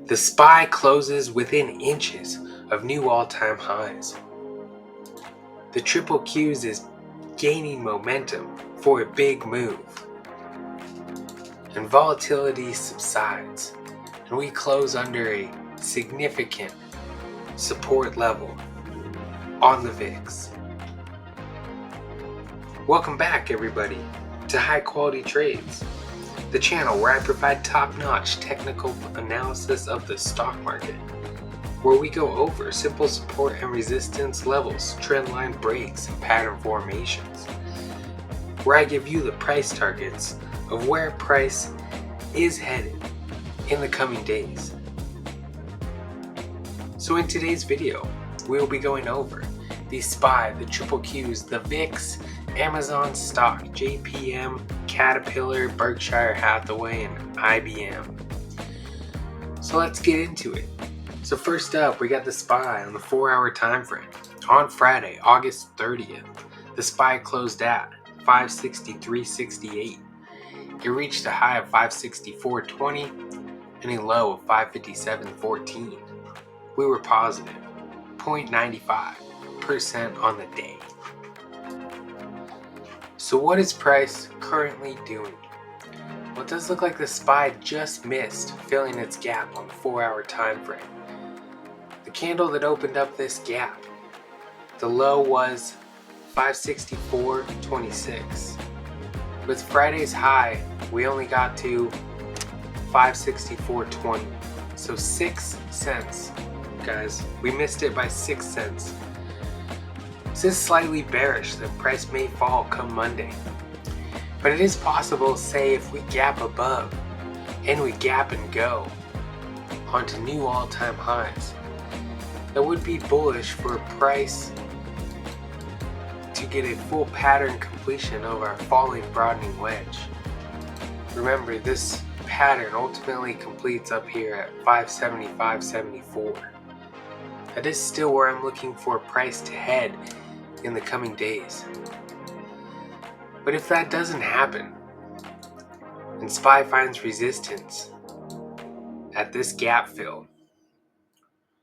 The SPY closes within inches of new all-time highs. The triple Qs is gaining momentum for a big move. And volatility subsides, and we close under a significant support level on the VIX. Welcome back, everybody, to High Quality Trades, the channel where I provide top-notch technical analysis of the stock market, where we go over simple support and resistance levels, trendline breaks, and pattern formations, where I give you the price targets of where price is headed in the coming days. So in today's video, we will be going over the SPY, the triple Qs, the VIX, Amazon stock, JPM, Caterpillar, Berkshire Hathaway, and IBM. So let's get into it. So first up, we got the SPY on the 4-hour time frame. On Friday, August 30th, the SPY closed at 563.68. It reached a high of 564.20 and a low of 557.14. We were positive 0.95% on the day. So what is price currently doing? Well, it does look like the SPY just missed filling its gap on the 4-hour time frame. The candle that opened up this gap, the low was 564.26. With Friday's high, we only got to 564.20. So 6 cents, guys. We missed it by 6 cents. This is slightly bearish that price may fall come Monday. But it is possible, say, if we gap above and we gap and go onto new all-time highs, that would be bullish for price to get a full pattern completion of our falling broadening wedge. Remember, this pattern ultimately completes up here at 575.74. That is still where I'm looking for price to head in the coming days. But if that doesn't happen, and SPY finds resistance at this gap fill,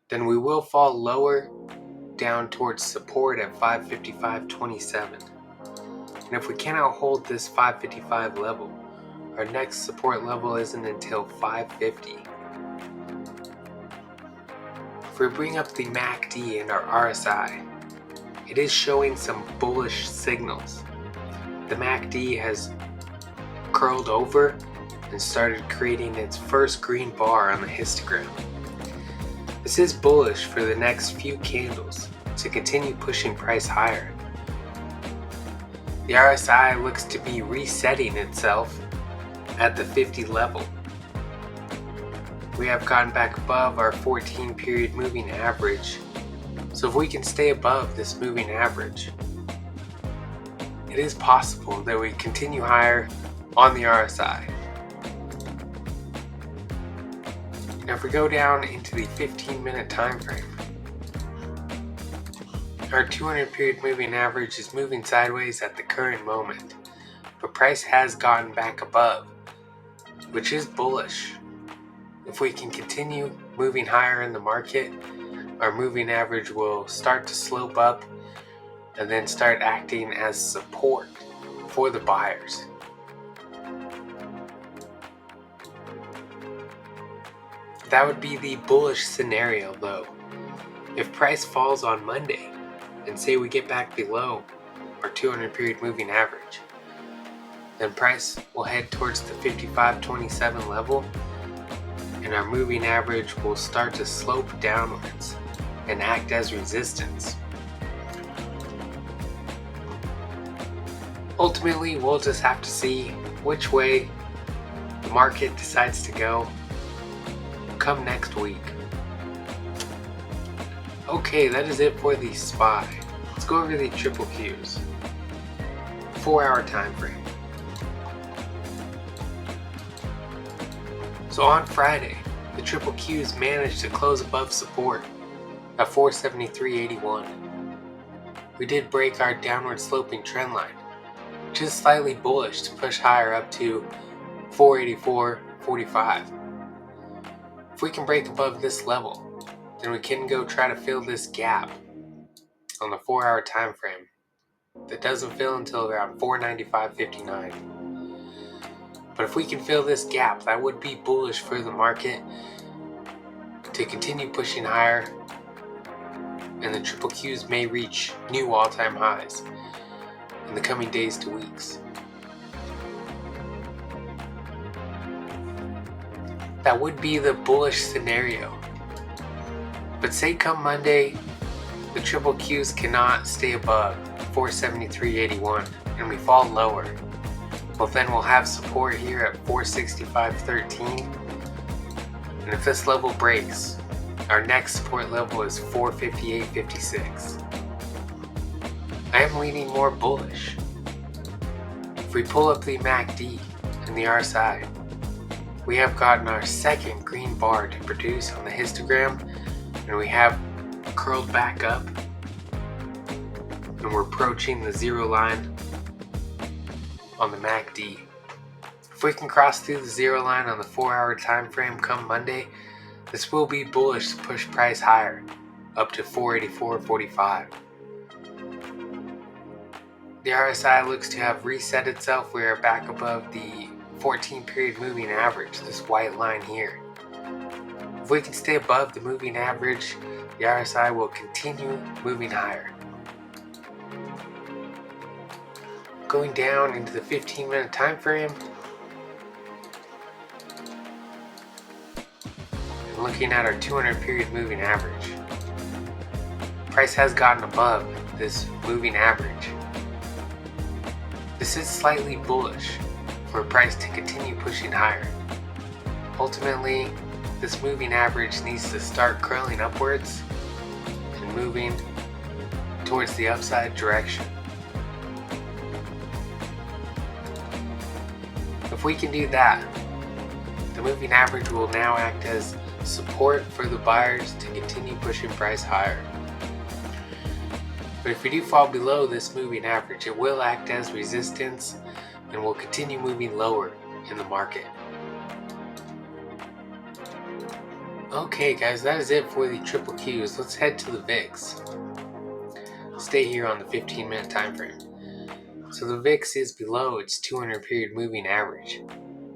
then we will fall lower down towards support at 555.27. And if we cannot hold this 555 level, our next support level isn't until 550. If we bring up the MACD and our RSI, it is showing some bullish signals. The MACD has curled over and started creating its first green bar on the histogram. This is bullish for the next few candles to continue pushing price higher. The RSI looks to be resetting itself at the 50 level. We have gotten back above our 14-period moving average. So if we can stay above this moving average, it is possible that we continue higher on the RSI. Now if we go down into the 15-minute time frame, our 200-period moving average is moving sideways at the current moment, but price has gotten back above, which is bullish. If we can continue moving higher in the market, our moving average will start to slope up and then start acting as support for the buyers. That would be the bullish scenario though. If price falls on Monday and say we get back below our 200-period moving average, then price will head towards the 55.27 level and our moving average will start to slope downwards and act as resistance. Ultimately, we'll just have to see which way the market decides to go come next week. Okay, that is it for the SPY. Let's go over the triple Qs. 4-hour time frame. So on Friday, the triple Qs managed to close above support at 473.81. We did break our downward sloping trend line, which is slightly bullish to push higher up to 484.45. If we can break above this level, then we can go try to fill this gap on the 4-hour time frame that doesn't fill until around 495.59. But if we can fill this gap, that would be bullish for the market to continue pushing higher, and the triple Qs may reach new all-time highs in the coming days to weeks. That would be the bullish scenario. But say come Monday, the triple Qs cannot stay above 473.81 and we fall lower. Well, then we'll have support here at 465.13. And if this level breaks, our next support level is 458.56. I am leaning more bullish. If we pull up the MACD and the RSI, we have gotten our second green bar to produce on the histogram, and we have curled back up, and we're approaching the zero line on the MACD. If we can cross through the zero line on the 4-hour time frame come Monday, this will be bullish to push price higher up to 484.45. The RSI looks to have reset itself. We are back above the 14-period moving average, this white line here. If we can stay above the moving average, the RSI will continue moving higher. Going down into the 15-minute time frame, and looking at our 200-period moving average. Price has gotten above this moving average. This is slightly bullish for price to continue pushing higher. Ultimately, this moving average needs to start curling upwards and moving towards the upside direction. If we can do that, the moving average will now act as support for the buyers to continue pushing price higher. But if we do fall below this moving average, it will act as resistance and will continue moving lower in the market. Okay guys, that is it for the triple Qs. Let's head to the VIX. Stay here on the 15-minute time frame. So the VIX is below its 200-period moving average.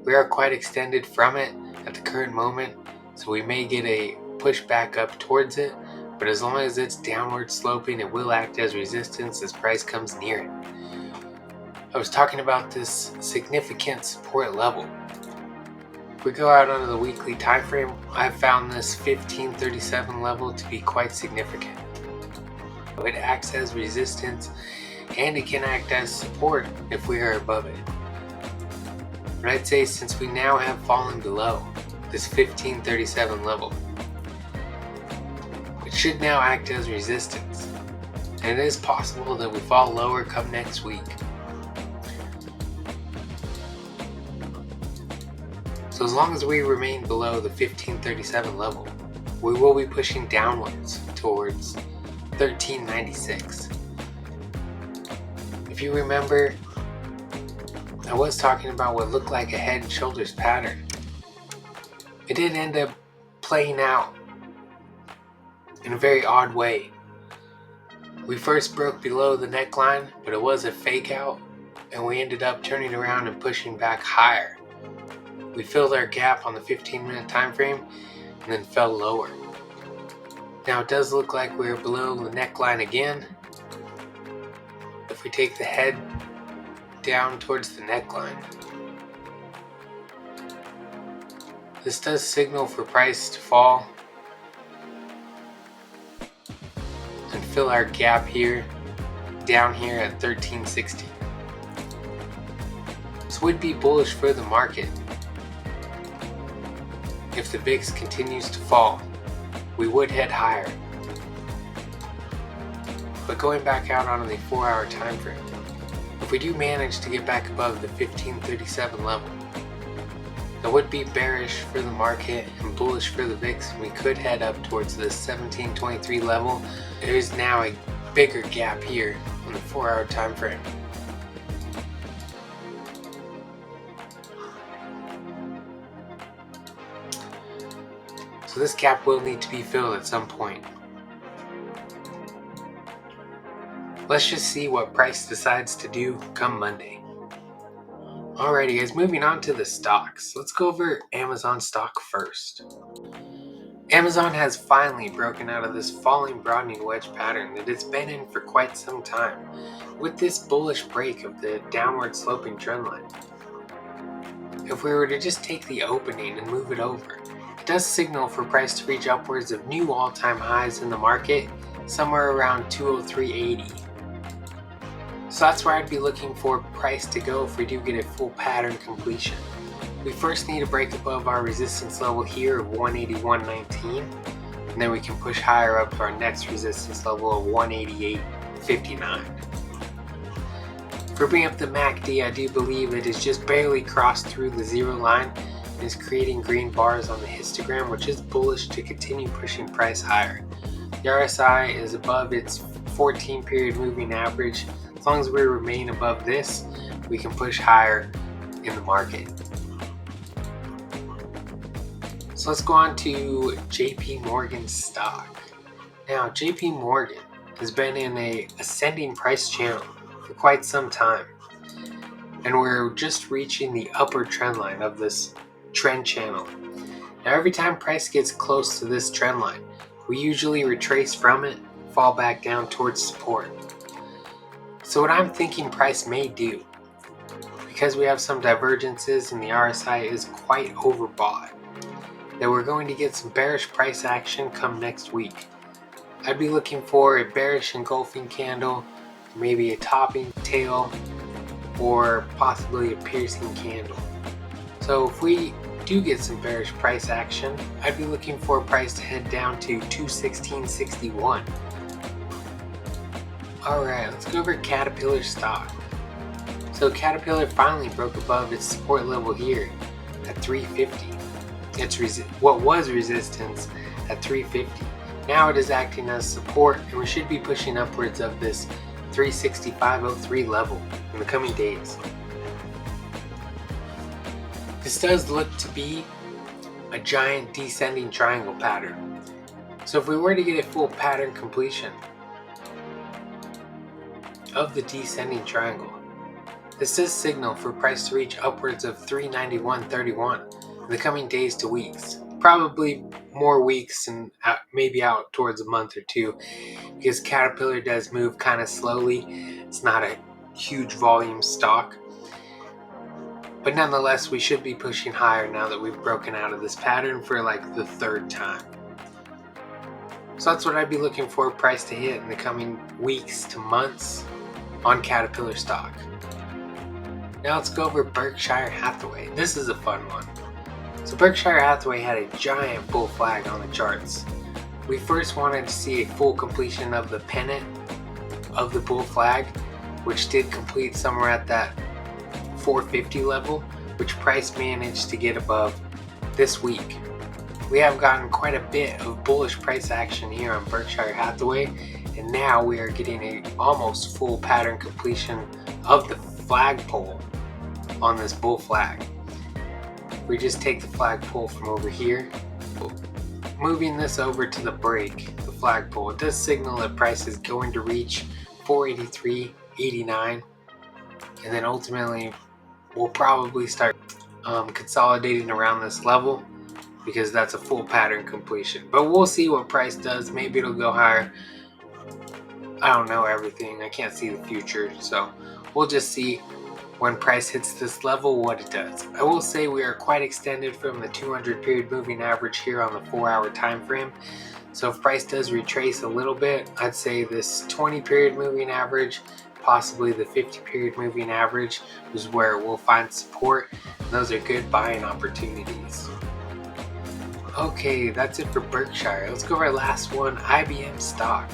We are quite extended from it at the current moment, so we may get a push back up towards it, but as long as it's downward sloping, it will act as resistance as price comes near it. I was talking about this significant support level. If we go out onto the weekly time frame, I've found this 1537 level to be quite significant. It acts as resistance and it can act as support if we are above it. But I'd say since we now have fallen below this 1537 level, it should now act as resistance. And it is possible that we fall lower come next week. So as long as we remain below the 1537 level, we will be pushing downwards towards 1396. If you remember, I was talking about what looked like a head and shoulders pattern. It did end up playing out in a very odd way. We first broke below the neckline, but it was a fake out, and we ended up turning around and pushing back higher. We filled our gap on the 15-minute time frame and then fell lower. Now it does look like we're below the neckline again. If we take the head down towards the neckline, this does signal for price to fall and fill our gap here, down here at 1360. This would be bullish for the market. If the VIX continues to fall, we would head higher. But going back out on the 4-hour time frame, if we do manage to get back above the 1537 level, that would be bearish for the market and bullish for the VIX, and we could head up towards the 1723 level. There is now a bigger gap here on the 4-hour time frame. So this gap will need to be filled at some point. Let's just see what price decides to do come Monday. Alrighty guys, moving on to the stocks. Let's go over Amazon stock first. Amazon has finally broken out of this falling broadening wedge pattern that it's been in for quite some time, with this bullish break of the downward sloping trend line. If we were to just take the opening and move it over, it does signal for price to reach upwards of new all-time highs in the market, somewhere around 203.80. So that's where I'd be looking for price to go if we do get a full pattern completion. We first need to break above our resistance level here of 181.19, and then we can push higher up to our next resistance level of 188.59. For bringing up the MACD, I do believe it has just barely crossed through the zero line and is creating green bars on the histogram, which is bullish to continue pushing price higher. The RSI is above its 14-period moving average. As long as we remain above this, we can push higher in the market. So let's go on to JP Morgan stock. Now, JP Morgan has been in a ascending price channel for quite some time, and we're just reaching the upper trend line of this trend channel. Now, every time price gets close to this trend line, we usually retrace from it, fall back down towards support. So what I'm thinking price may do, because we have some divergences and the RSI is quite overbought, that we're going to get some bearish price action come next week. I'd be looking for a bearish engulfing candle, maybe a topping tail, or possibly a piercing candle. So if we do get some bearish price action, I'd be looking for a price to head down to 216.61. Alright, let's go over Caterpillar stock. So Caterpillar finally broke above its support level here at 350. It's what was resistance at 350. Now it is acting as support, and we should be pushing upwards of this 365.03 level in the coming days. This does look to be a giant descending triangle pattern. So if we were to get a full pattern completion of the descending triangle, this does signal for price to reach upwards of 391.31 in the coming days to weeks. Probably more weeks and maybe out towards a month or two, because Caterpillar does move kind of slowly. It's not a huge volume stock, but nonetheless we should be pushing higher now that we've broken out of this pattern for like the third time. So that's what I'd be looking for price to hit in the coming weeks to months on Caterpillar stock. Now let's go over Berkshire Hathaway. This is a fun one. So Berkshire Hathaway had a giant bull flag on the charts. We first wanted to see a full completion of the pennant of the bull flag, which did complete somewhere at that 450 level, which price managed to get above this week. We have gotten quite a bit of bullish price action here on Berkshire Hathaway, and now we are getting a almost full pattern completion of the flagpole on this bull flag. We just take the flagpole from over here, moving this over to the break, the flagpole. It does signal that price is going to reach 483.89, and then ultimately we'll probably start consolidating around this level, because that's a full pattern completion. But we'll see what price does. Maybe it'll go higher. I don't know everything. I can't see the future, so we'll just see when price hits this level what it does. I will say we are quite extended from the 200 period moving average here on the 4-hour time frame. So if price does retrace a little bit, I'd say this 20 period moving average, possibly the 50 period moving average, is where we'll find support, and those are good buying opportunities. Okay, that's it for Berkshire. Let's go over our last one, IBM stock.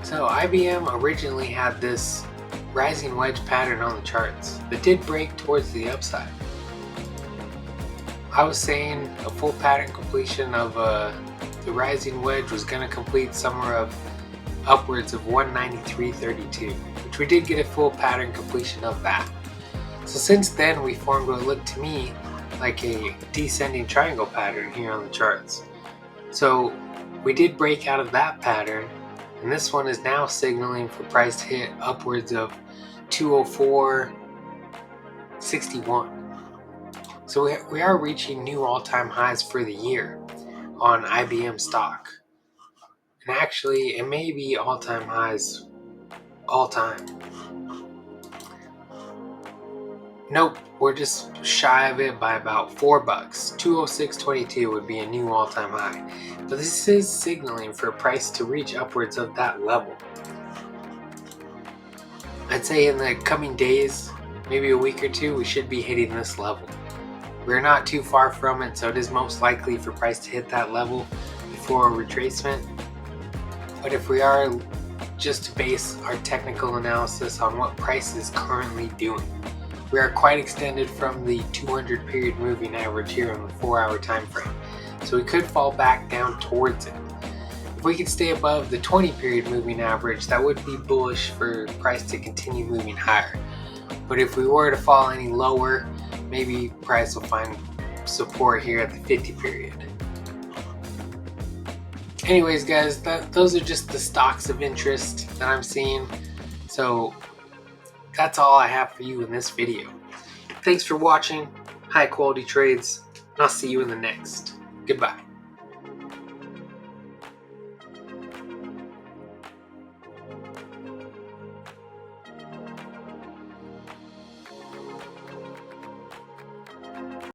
So IBM originally had this rising wedge pattern on the charts that did break towards the upside. I was saying a full pattern completion of the rising wedge was going to complete somewhere of upwards of 193.32, which we did get a full pattern completion of that. So since then we formed what looked to me like a descending triangle pattern here on the charts. So we did break out of that pattern, and this one is now signaling for price to hit upwards of 204.61. So we are reaching new all-time highs for the year on IBM stock. And actually, it may be all-time highs all time. Nope, we're just shy of it by about $4. 206.22 would be a new all-time high. But this is signaling for a price to reach upwards of that level. I'd say in the coming days, maybe a week or two, we should be hitting this level. We're not too far from it, so it is most likely for price to hit that level before a retracement. But if we are just to base our technical analysis on what price is currently doing, we are quite extended from the 200 period moving average here on the 4-hour time frame, so we could fall back down towards it. If we could stay above the 20 period moving average, that would be bullish for price to continue moving higher. But if we were to fall any lower, maybe price will find support here at the 50 period. Anyways guys, those are just the stocks of interest that I'm seeing. So that's all I have for you in this video. Thanks for watching. High quality trades, and I'll see you in the next. Goodbye.